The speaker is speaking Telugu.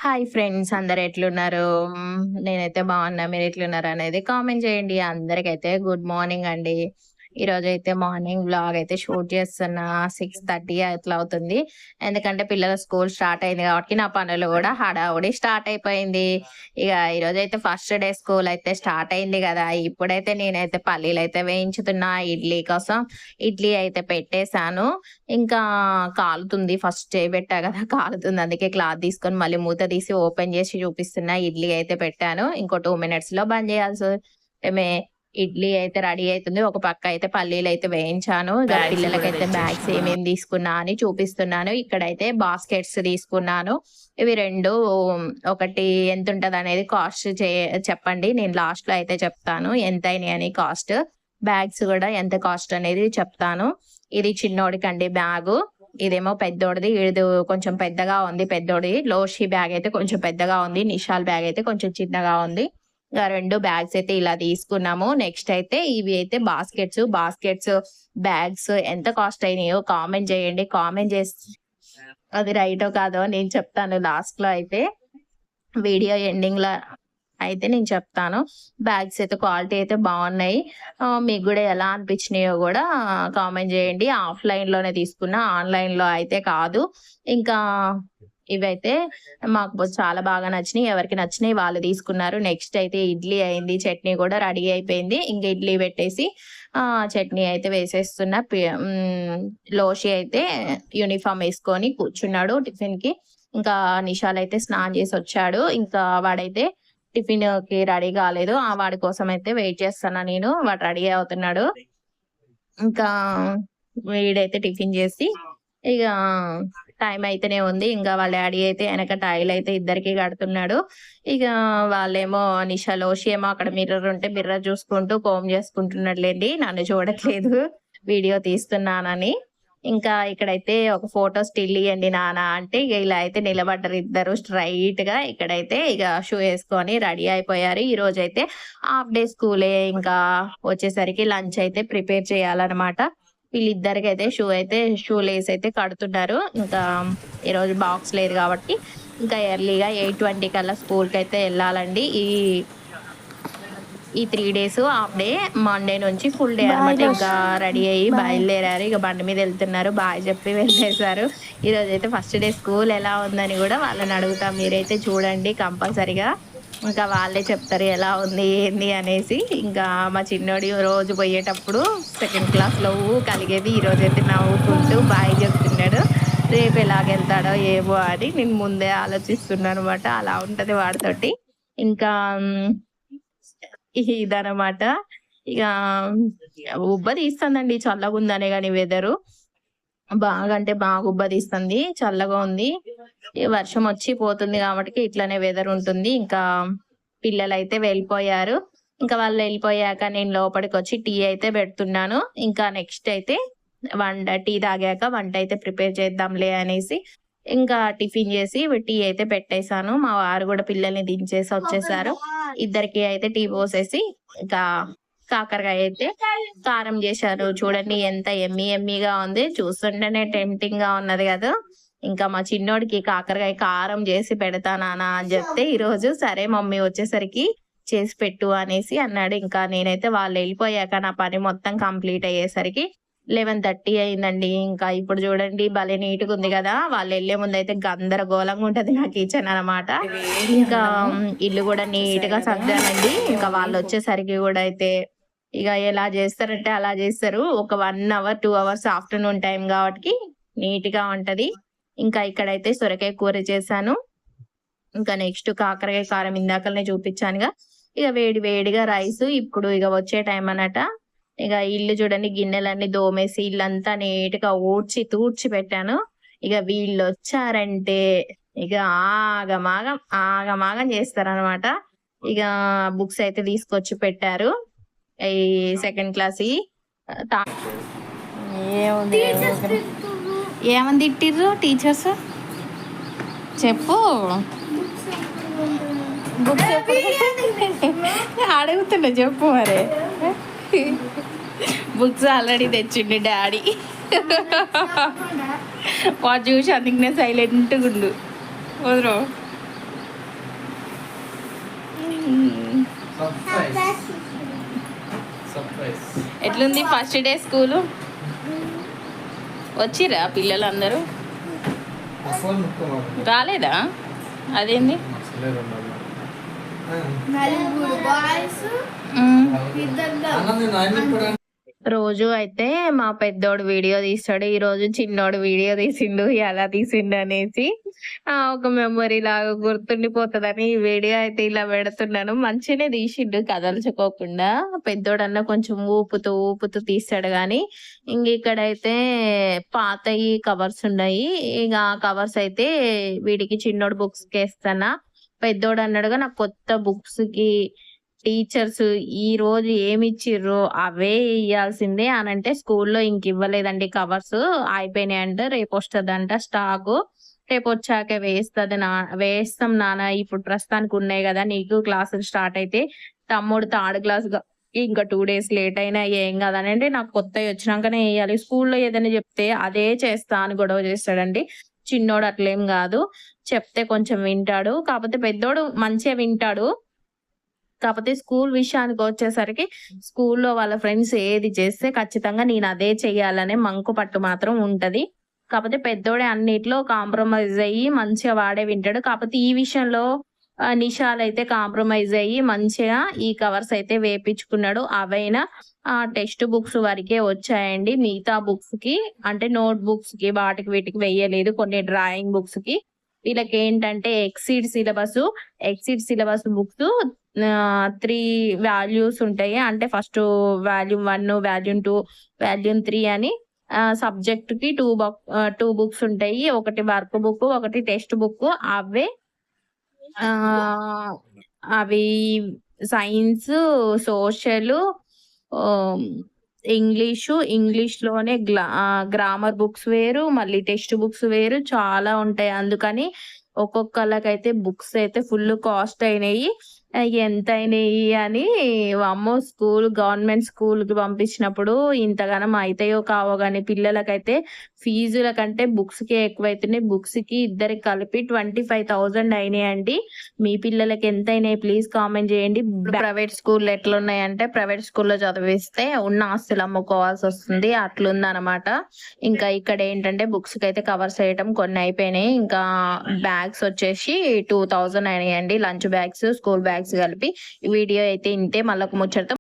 హాయ్ ఫ్రెండ్స్, అందరు ఎట్లున్నారు? నేనైతే బాగున్నా. మీరు ఎట్లున్నారు అనేది కామెంట్ చేయండి. అందరికైతే గుడ్ మార్నింగ్ అండి. ఈరోజైతే మార్నింగ్ వ్లాగ్ అయితే షూట్ చేస్తున్నా. 6:30 అట్లా అవుతుంది. ఎందుకంటే పిల్లల స్కూల్ స్టార్ట్ అయింది కాబట్టి నా పనులు కూడా హడావుడి స్టార్ట్ అయిపోయింది. ఇక ఈరోజైతే ఫస్ట్ డే స్కూల్ అయితే స్టార్ట్ అయింది కదా! ఇప్పుడైతే నేనైతే పల్లీలైతే వేయించుతున్నా ఇడ్లీ కోసం. ఇడ్లీ అయితే పెట్టేశాను. ఇంకా కాలుతుంది. ఫస్ట్ చేయబెట్టా కదా! కాలుతుంది. అందుకే క్లాత్ తీసుకొని మళ్ళీ మూత తీసి ఓపెన్ చేసి చూపిస్తున్నా. ఇడ్లీ అయితే పెట్టాను. ఇంకో 2 మినిట్స్‌లో బంద్ చేయాల్సి మే ఇడ్లీ అయితే రెడీ అయితుంది. ఒక పక్క అయితే పల్లీలైతే వేయించాను. ఇక బ్యాగ్స్ కూడా పిల్లలకైతే బ్యాగ్స్ తెచ్చేసుకున్నా. ఏమేమి తీసుకున్నా అని చూపిస్తున్నాను. ఇక్కడైతే బాస్కెట్స్ తీసుకున్నాను. ఇవి 2 ఒకటి ఎంతుంటదనేది కాస్ట్ చెప్పండి. నేను లాస్ట్‌లో అయితే చెప్తాను ఎంతయినాయి అని కాస్ట్. బ్యాగ్స్ గూడా ఎంత కాస్ట్ అనేది చెప్తాను. ఇది చిన్నోడికండి బ్యాగు. ఇదేమో పెద్దోడిది. ఇది కొంచెం పెద్దగా ఉంది పెద్దోడిది. లోషి బ్యాగ్ అయితే కొంచెం పెద్దగా ఉంది. నిషాల్ బ్యాగ్ అయితే కొంచెం చిన్నగా ఉంది. 2 బ్యాగ్స్ అయితే ఇలా తీసుకున్నాము. నెక్స్ట్ అయితే ఇవి అయితే బాస్కెట్స్, బ్యాగ్స్ ఎంత కాస్ట్ అయినాయో కామెంట్ చేయండి. కామెంట్ చేసి అది రైటో కాదో నేను చెప్తాను లాస్ట్‌లో అయితే. వీడియో ఎండింగ్‌లో అయితే నేను చెప్తాను. బ్యాగ్స్ అయితే క్వాలిటీ అయితే బాగున్నాయి. మీకు గూడా ఎలా అనిపించినాయో గూడా కామెంట్ చేయండి. ఆఫ్‌లైన్‌లోనే తీసుకున్నా. ఆన్‌లైన్‌లో అయితే కాదు. ఇంకా ఇవైతే మాకు చాలా బాగా నచ్చినాయి. ఎవరికి నచ్చినాయి వాళ్ళు తీసుకున్నారు. నెక్స్ట్ అయితే ఇడ్లీ అయింది. చట్నీ కూడా రెడీ అయిపోయింది. ఇంక ఇడ్లీ పెట్టేసి చట్నీ అయితే వేసేస్తున్నా. లోషి అయితే యూనిఫార్మ్ ఏసుకొని కూర్చున్నాడు టిఫిన్‌కి. ఇంకా నిషాల్ అయితే స్నానం చేసొచ్చాడు. ఇంకా వాడైతే టిఫిన్‌కి రెడీ కాలేదు. వాడి కోసం అయితే వెయిట్ చేస్తున్నా నేను. వాడు రెడీ అవుతున్నాడు. ఇంకా వీడైతే టిఫిన్ చేసి ఇగ టైం అయితేనే ఉంది. ఇంక వాళ్ళ డ్యాడీ అయితే ఎనక టైలయితే ఇద్దరికీ కడుతున్నాడు. ఇక వాళ్ళేమో లోషి ఏమో అక్కడ మిర్రర్ ఉంటే మిర్రర్ చూసుకుంటూ కోంబ్ చేసుకుంటున్నాడులెండి. నన్ను చూడట్లేదు వీడియో తీస్తున్నానని. ఇంకా ఇక్కడైతే ఒక ఫోటో స్టిల్ ఇయ్యండి నాన్న అంటే ఇగ ఇలా అయితే నిలబడ్డారు ఇద్దరు స్ట్రెయిట్‌గా. ఇక్కడైతే ఇగ షూ ఏసుకొని రెడీ అయిపోయారు. ఈరోజైతే హాఫ్ డే స్కూలే. ఇంకా వచ్చేసరికి లంచ్ అయితే ప్రిపేర్ చేయాలన్నమాట. వీళ్ళిద్దరికైతే షూ లేస్ అయితే కడుతున్నారు. ఇంకా ఈరోజు బాక్స్ లేదు కాబట్టి ఇంకా ఎర్లీగా 8:20 కల్లా స్కూల్‌కైతే ఎళ్ళాలండి. ఈ 3 డేస్ హాఫ్ డే. మండే నుంచి ఫుల్ డే అనమాట. ఇంకా రెడీ అయ్యి బయలుదేరారు. ఇక బండి మీద వెళ్తున్నారు. బాయ్ చెప్పి వెళ్ళేశారు. ఈరోజైతే ఫస్ట్ డే స్కూల్ ఎలా ఉందని కూడా వాళ్ళని అడుగుతా. మీరైతే చూడండి కంపల్సరీగా. ఇంకా వాళ్ళే చెప్తారు ఎలా ఉంది ఏంది అనేసి. ఇంకా మా చిన్నోడు రోజు పోయేటప్పుడు సెకండ్ క్లాస్‌లో కలిగేది. ఈరోజైతే నవ్వుకుంటూ బాయ్ చెప్తున్నాడు. రేపు ఎలాగెళ్తాడో ఏమో అని నేను ముందే ఆలోచిస్తున్నానన్నమాట. అలా ఉంటది వాడితోటి. ఇంకా ఇదనమాట. ఇక ఉబ్బదీస్తందండి చల్లగుందనే గాని వెదరు. బాగా అంటే బాగా ఉబ్బదీస్తుంది. చల్లగా ఉంది. వర్షం వచ్చి పోతుంది కాబట్టికి ఇట్లనే వెదర్ ఉంటుంది. ఇంకా పిల్లలైతే వెళ్ళిపోయారు. ఇంకా వాళ్ళెళ్ళిపోయాక నేను లోపలికొచ్చి టీ అయితే పెడుతున్నాను. ఇంకా నెక్స్ట్ అయితే టీ తాగాక వంట అయితే ప్రిపేర్ చేద్దాంలే అనేసి ఇంకా టిఫిన్ చేసి టీ అయితే పెట్టేసాను. మా వారు కూడా పిల్లల్ని దించేసి వచ్చేసారు. ఇద్దరికి అయితే టీ పోసేసి ఇంకా కాకరకాయ అయితే కారం చేశారు. చూడండి ఎంత యమ్మీగా ఉంది. చూస్తుంటేనే టెంప్టింగ్ గా ఉన్నది కదా! ఇంకా మా చిన్నోడికి కాకరకాయ కారం చేసి పెడతా నాన్న అని చెప్తే ఈరోజు సరే మమ్మీ వచ్చేసరికి చేసి పెట్టు అనేసి అన్నాడు. ఇంకా నేనైతే వాళ్ళు వెళ్ళిపోయాక నా పని మొత్తం కంప్లీట్ అయ్యేసరికి 11:30 అయిందండి. ఇంకా ఇప్పుడు చూడండి భలే నీట్‌గా ఉంది కదా! వాళ్ళెళ్ళే ముందైతే గందరగోళంగా ఉంటది నా కిచెన్ అన్నమాట. వేడి ఇంకా అన్నము ఇల్లు కూడా నీట్‌గా చూసారుగా. సర్దానండి. ఇంకా ఓన్లీ వాళ్ళొచ్చేసరికి కూడా అయితే ఇగ ఎలా చేస్తారంటే అలా చేస్తారు. ఒక 1 అవర్, 2 అవర్స్ ఆఫ్టర్‌నూన్ టైమ్ కాబట్టికి నీట్‌గా ఉంటది. ఇంకా ఇక్కడైతే సొరకాయ కూర చేశాను. ఇంకా నెక్స్ట్ కాకరకాయ కారం ఇందాకలనే చూపించానుగా. ఇక వేడి వేడిగా రైసు. ఇప్పుడు ఇగ వచ్చే టైం అన్నట. ఇగ ఇల్లు చూడండి గిన్నెలన్నీ దోమేసి ఇల్లంతా నీట్‌గా ఊడ్చి, తూడ్చి పెట్టాను. ఇగ వీళ్ళొచ్చారంటే ఇగ ఆగమాగం చేస్తారనమాట. ఇగ బుక్స్ అయితే తీసుకొచ్చి పెట్టారు. ఈ సెకండ్ క్లాస్‌యి. తా ఏముంది ఏమని తిట్టిర్రు టీచర్స్ చెప్పు. బుక్స్ అడుగుతున్నా చెప్పు మరి. బుక్స్ ఆల్రెడీ తెచ్చిండు డాడీ. వాడు చూసి అందుకనే సైలెంట్గా ఉండు. వదరు ఎట్లుంది ఫస్ట్ డే స్కూలు? వచ్చిరా పిల్లలందరూ? రాలేదా? అదేంది? రోజు అయితే మా పెద్దోడు వీడియో తీస్తాడు, ఈ రోజు చిన్నోడు వీడియో తీసిండు, ఎలా తీసిండు అనేసి ఒక మెమొరీ లాగా గుర్తుండిపోతుందని ఈ వీడియో అయితే ఇలా పెడుతున్నాను. మంచిగానే తీసిండు కదల్చుకోకుండా, పెద్దోడన్నా కొంచెం ఊపుతూ ఊపుతూ తీస్తాడు గాని ఇంక ఇక్కడైతే పాతయి కవర్స్ ఉన్నాయి. ఇక కవర్స్ అయితే వీడికి చిన్నోడు బుక్స్ కి వేస్తానా. పెద్దోడు అన్నాడుగా నాకు కొత్త బుక్స్ కి టీచర్స్ ఈ రోజు ఏమి ఇచ్చిర్రో అవే ఇయ్యాల్సిందే అని అంటే, స్కూల్లో ఇంక ఇవ్వలేదండి కవర్స్, అయిపోయినాయి అంట, రేపు వస్తుందంట స్టాక్, రేపు వచ్చాక వేస్తాం నాన్న, ఇప్పుడు ప్రస్తుతానికి ఉన్నాయి కదా, నీకు క్లాసులు స్టార్ట్ అయితే తమ్ముడు థర్డ్ క్లాస్ ఇంకా 2 days లేట్ అయినా ఏం కాదని అంటే, నాకు కొత్తవి వచ్చినాకనే వేయాలి, స్కూల్లో ఏదైనా చెప్తే అదే చేస్తా అని గొడవ చేస్తాడండి. చిన్నోడు అట్లేం కాదు, చెప్తే కొంచెం వింటాడు, కాకపోతే పెద్దోడు మంచిగా వింటాడు. కాకపోతే స్కూల్ విషయానికి వచ్చేసరికి స్కూల్లో వాళ్ళ ఫ్రెండ్స్ ఏది చేస్తే ఖచ్చితంగా నేను అదే చెయ్యాలనే మంకు పట్టు మాత్రం ఉంటది. కాకపోతే పెద్దోడే అన్నిట్లో కాంప్రమైజ్ అయ్యి మంచిగా వాడే వింటాడు. కాకపోతే ఈ విషయంలో నిషాల్ అయితే కాంప్రమైజ్ అయ్యి మంచిగా ఈ కవర్స్ అయితే వేపించుకున్నాడు. అవైనా టెక్స్ట్ బుక్స్ వరకే వచ్చాయండి, మిగతా బుక్స్ కి అంటే నోట్ బుక్స్ కి వాటికి వీటికి వెయ్యలేదు. కొన్ని డ్రాయింగ్ బుక్స్ కి వీళ్ళకి ఏంటంటే ఎక్సీడ్ సిలబస్ బుక్స్ 3 వాల్యూస్ ఉంటాయి. అంటే ఫస్ట్ వాల్యూమ్ 1, వాల్యూమ్ 2, వాల్యూమ్ 3 అని సబ్జెక్ట్ కి 2 బుక్స్ ఉంటాయి. ఒకటి వర్క్ బుక్, ఒకటి టెక్స్ట్ బుక్. అవి సైన్స్, సోషల్, ఇంగ్లీష్ లోనే గ్రామర్ బుక్స్ వేరు, మళ్ళీ టెక్స్ట్ బుక్స్ వేరు, చాలా ఉంటాయి. అందుకని ఒక్కొక్కళ్ళకైతే బుక్స్ అయితే ఫుల్ కాస్ట్ అయినాయి. ఎంత అయినాయి అని అమ్మో, గవర్నమెంట్ స్కూల్ కి పంపించినప్పుడు ఇంతగానం అయితాయో కావో గానీ పిల్లలకైతే ఫీజుల కంటే బుక్స్ కి ఎక్కువైతున్నాయి. బుక్స్ కి ఇద్దరికి కలిపి 25,000 అయినాయండి. మీ పిల్లలకి ఎంత అయినాయి ప్లీజ్ కామెంట్ చేయండి. ప్రైవేట్ స్కూల్ ఎట్లున్నాయంటే, ప్రైవేట్ స్కూల్లో చదివిస్తే ఉన్న ఆస్తులు అమ్ముకోవాల్సి వస్తుంది, అట్లుందనమాట. ఇంకా ఇక్కడ ఏంటంటే బుక్స్ కి అయితే కవర్స్ వేయటం కొన్ని అయిపోయినాయి. ఇంకా బ్యాగ్స్ వచ్చేసి 2,000 అయినాయండి, లంచ్ బ్యాగ్స్, స్కూల్ బ్యాగ్స్ కలిపి. ఈ వీడియో అయితే ఇంతే, మళ్ళీ ఒక ముచ్చట